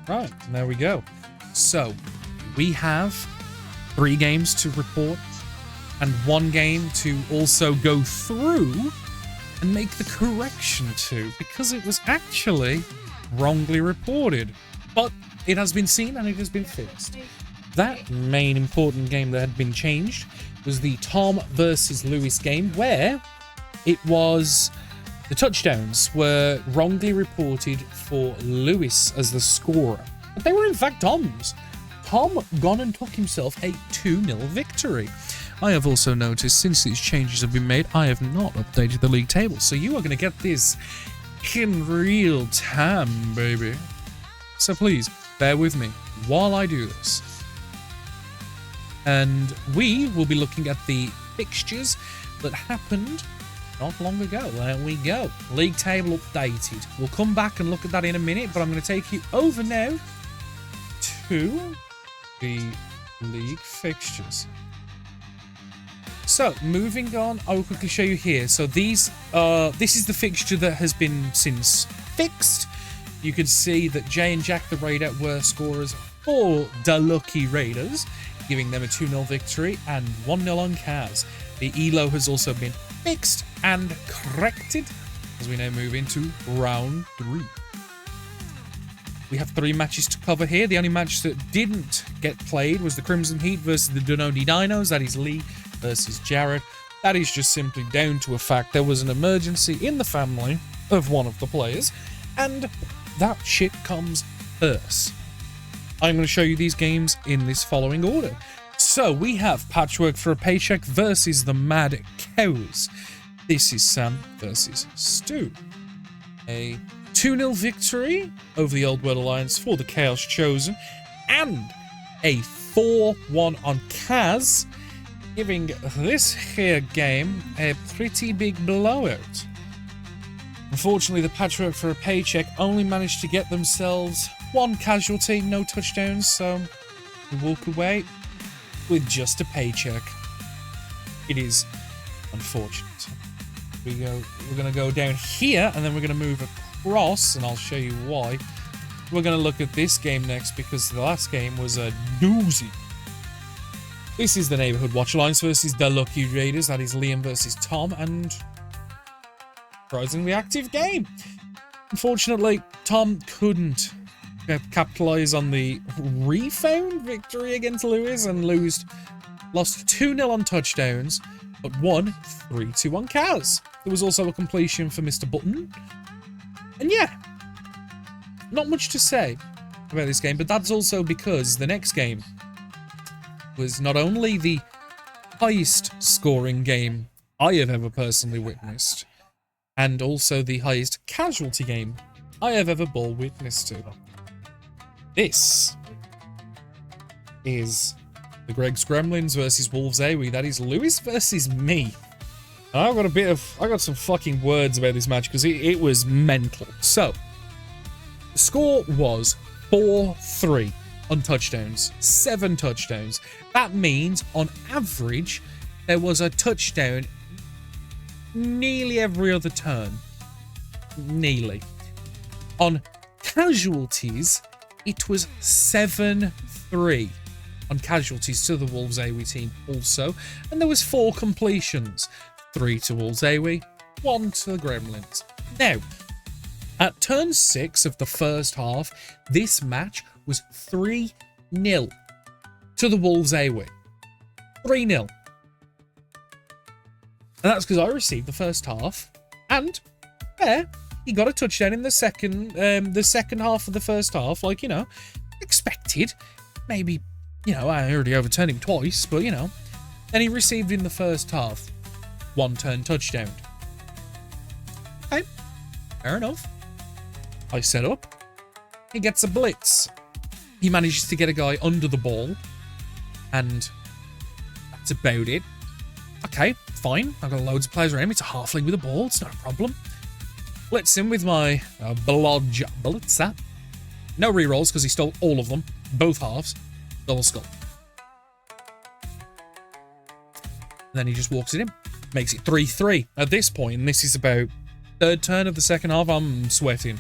Right, there we go. So, we have 3 games to report and 1 game to also go through and make the correction to, because it was actually wrongly reported. But it has been seen and it has been fixed. That main important game that had been changed was the Tom versus Lewis game, where it was the touchdowns were wrongly reported for Lewis as the scorer. But they were in fact Tom's. Tom gone and took himself a 2-0 victory. I have also noticed since these changes have been made, I have not updated the league table. So you are going to get this in real time, baby. So please, bear with me while I do this. And we will be looking at the fixtures that happened not long ago. There we go. League table updated. We'll come back and look at that in a minute, but I'm going to take you over now to the league fixtures. So, moving on, I will quickly show you here. So this is the fixture that has been since fixed. You can see that Jay and Jack the Raider were scorers for the Lucky Raiders, giving them a 2-0 victory, and 1-0 on Kaz. The ELO has also been fixed and corrected as we now move into round 3. We have 3 matches to cover here. The only match that didn't get played was the Crimson Heat versus the Donodi Dinos. That is Lee versus Jared. That is just simply down to a fact there was an emergency in the family of one of the players, and that shit comes first. I'm going to show you these games in this following order. So we have Patchwork for a Paycheck versus the Mad Cows. This is Sam versus Stu. A 2-0 victory over the Old World Alliance for the Chaos Chosen, and a 4-1 on Kaz, giving this here game a pretty big blowout. Unfortunately, the Patchwork for a Paycheck only managed to get themselves 1 casualty, no touchdowns, so we walk away with just a paycheck. It is unfortunate. We're going to go down here, and then we're going to move across, and I'll show you why. We're going to look at this game next, because the last game was a doozy. This is the Neighborhood Watch Alliance versus the Lucky Raiders. That is Liam versus Tom, and surprisingly active game. Unfortunately, Tom couldn't capitalize on the refound victory against Lewis, and lost 2-0 on touchdowns, but won 3-2 on Kaz. There was also a completion for Mr. Button. And yeah, not much to say about this game, but that's also because the next game was not only the highest scoring game I have ever personally witnessed, and also the highest casualty game I have ever ball witnessed to. This is the Greg's Gremlins versus Wolves AWE. That is Lewis versus me. I got some fucking words about this match because it was mental. So, the score was 4-3 on touchdowns, 7 touchdowns. That means, on average, there was a touchdown nearly every other turn. Nearly. On casualties, it was 7-3 on casualties to the Wolves AWE team also, and there was 4 completions. 3 to Wolves AWE, 1 to the Gremlins. Now, at turn 6 of the first half, this match was 3-0 to the Wolves AWE. 3-0. And that's because I received the first half, and he got a touchdown in the second half of the first half, like, expected. Maybe, I already overturned him twice, but, Then he received in the first half 1 turn touchdown. Okay, fair enough. I set up. He gets a blitz. He manages to get a guy under the ball, and that's about it. Okay, fine. I've got loads of players around me. It's a halfling with a ball. It's not a problem. Blitz him with my Blodge Blitzer. No rerolls because he stole all of them. Both halves. Double skull. And then he just walks it in. Makes it 3-3. At this point, and this is about 3rd turn of the second half, I'm sweating.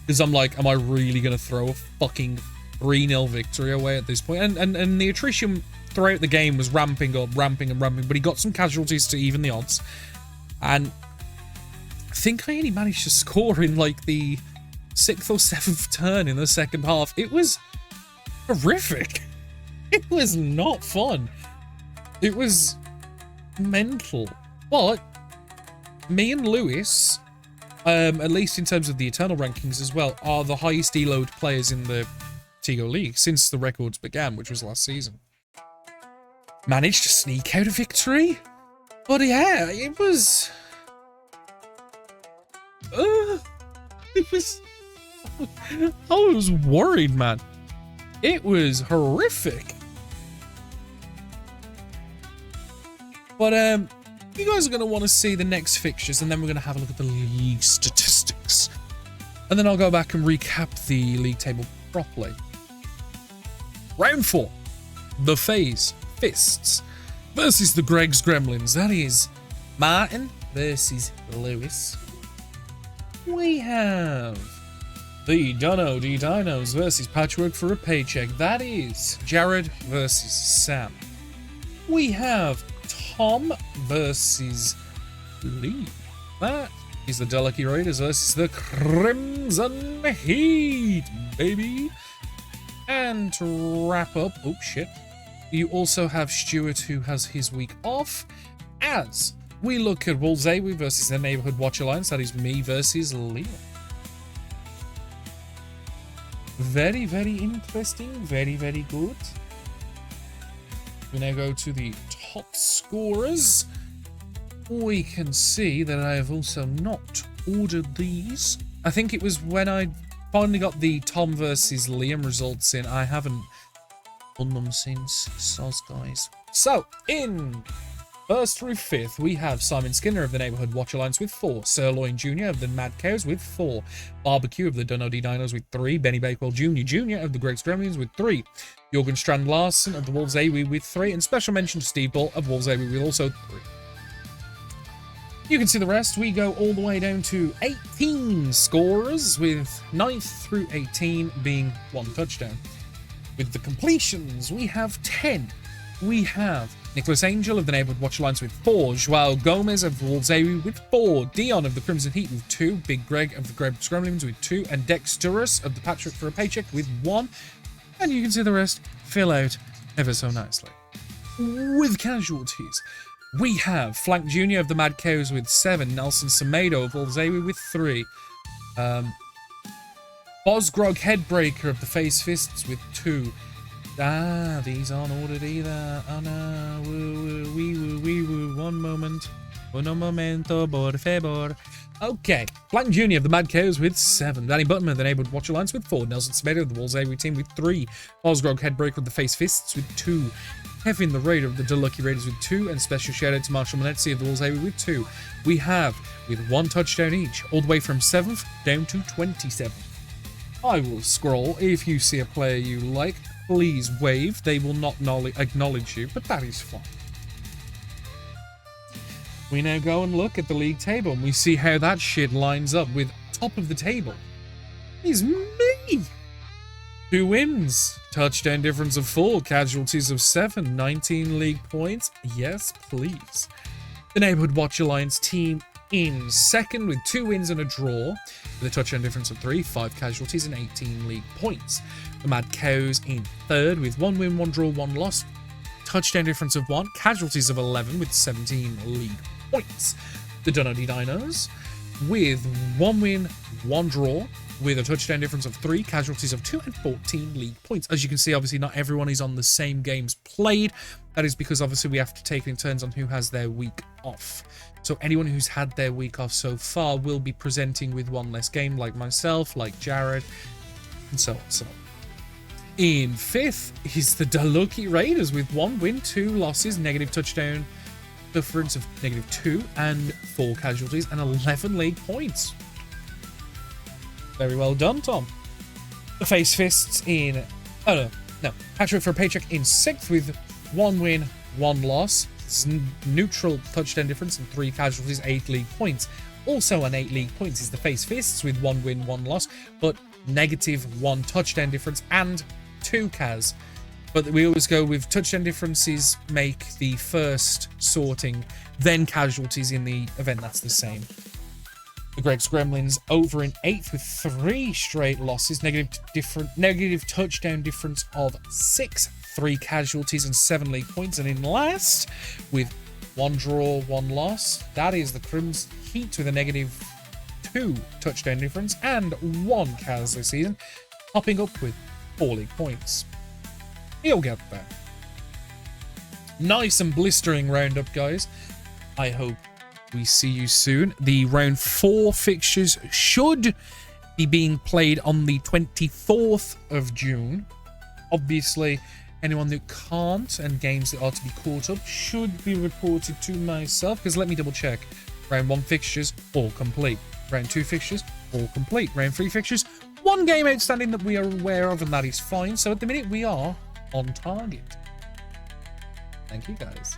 Because I'm like, am I really going to throw a fucking 3-0 victory away at this point? And the attrition throughout the game was ramping up, ramping and ramping, but he got some casualties to even the odds. And I think I only managed to score in like the 6th or 7th turn in the second half. It was horrific. It was not fun. It was mental. But me and Lewis, at least in terms of the Eternal rankings as well, are the highest deload players in the T-GOW League since the records began, which was last season. Managed to sneak out a victory? But yeah, it was... it was... I was worried, man. It was horrific. But, you guys are going to want to see the next fixtures, and then we're going to have a look at the league statistics. And then I'll go back and recap the league table properly. Round 4. The FaZe Fists versus the Greg's Gremlins. That is Martin versus Lewis. We have the Dono D Dinos versus Patchwork for a Paycheck. That is Jared versus Sam. We have Tom versus Lee. That is the Delucky Raiders versus the Crimson Heat, baby. And to wrap up, oh shit, you also have Stuart, who has his week off, as we look at Wolfsawi versus the Neighborhood Watch Alliance. That is me versus Leo. Very, very interesting. Very, very good. We now go to the top scorers. We can see that I have also not ordered these. I think it was when I finally got the Tom versus Liam results in. I haven't done them since. Soz, guys. So, in first through 5th, we have Simon Skinner of the Neighborhood Watch Alliance with 4. Sirloin Jr. of the Mad Cows with 4. Barbecue of the Dunno D Dinos with 3. Benny Bakewell Jr. of the Greg's Gremlins with 3. Jorgen Strand Larsen of the Wolfsawi with 3. And special mention to Steve Ball of Wolfsawi with also 3. You can see the rest. We go all the way down to 18 scorers, with 9th through 18 being 1 touchdown. With the completions, we have 10. We have Nicholas Angel of the Neighborhood Watch Alliance with 4. Joao Gomez of the Wolfsawi with 4. Dion of the Crimson Heat with 2. Big Greg of the Greg's Gremlins with 2. And Dexterous of the Patrick for a Paycheck with 1. And you can see the rest fill out ever so nicely. With casualties, we have Flank Jr. of the Mad Cows with 7. Nelson Semedo of Wolfsawi with 3. Bosgrog Headbreaker of the FaZe Fists with 2. Ah, these aren't ordered either. Oh no. Woo, wee woo, wee woo. One moment. Uno momento, por favor. Okay. Flank Jr. of the Mad Cows with 7. Danny Button of the Neighborhood Watch Alliance with 4. Nelson Semedo of the Wolfsawi team with 3. Bosgrog Headbreaker of the FaZe Fists with 2. Kevin the Raider of the Delucky Raiders with 2, and special shout out to Marshall Manetzi of the Wolfsawi with 2. We have, with 1 touchdown each, all the way from 7th down to 27th. I will scroll. If you see a player you like, please wave. They will not acknowledge you, but that is fine. We now go and look at the league table, and we see how that shit lines up with top of the table is me. 2 wins, touchdown difference of 4, casualties of 7, 19 league points. Yes, please. The Neighborhood Watch Alliance team in 2nd with 2 wins and a draw, with a touchdown difference of 3, 5 casualties and 18 league points. The Mad Cows in 3rd with 1 win, 1 draw, 1 loss, touchdown difference of 1, casualties of 11 with 17 league points. The Dunno D Dinos with 1 win, 1 draw, with a touchdown difference of 3, casualties of 2, and 14 league points. As you can see, obviously not everyone is on the same games played. That is because obviously we have to take it in turns on who has their week off. So anyone who's had their week off so far will be presenting with 1 less game, like myself, like Jared, and so on. So in 5th is the Delucky Raiders with 1 win, 2 losses, negative touchdown difference of -2, and 4 casualties and 11 league points. Very well done, Tom. The FaZe Fists in... Oh, no. Patrick for a Paycheck in 6th with 1 win, 1 loss. It's neutral touchdown difference and 3 casualties, 8 league points. Also on 8 league points is the Face Fists with 1 win, 1 loss, but -1 touchdown difference and 2 CAS. But we always go with touchdown differences make the first sorting, then casualties in the event that's the same. The Greg's Gremlins over in 8th with 3 straight losses, negative touchdown difference of 6, 3 casualties and 7 league points. And in last with 1 draw, 1 loss, that is the Crimson Heat with a -2 touchdown difference and 1 CAS this season, popping up with 4 league points. He'll get there. Nice and blistering roundup, guys. I hope we see you soon. The round 4 fixtures should be being played on the 24th of June. Obviously, anyone that can't and games that are to be caught up should be reported to myself, because let me double check. Round 1 fixtures, all complete. Round 2 fixtures, all complete. Round 3 fixtures, 1 game outstanding that we are aware of, and that is fine. So at the minute, we are on target. Thank you, guys.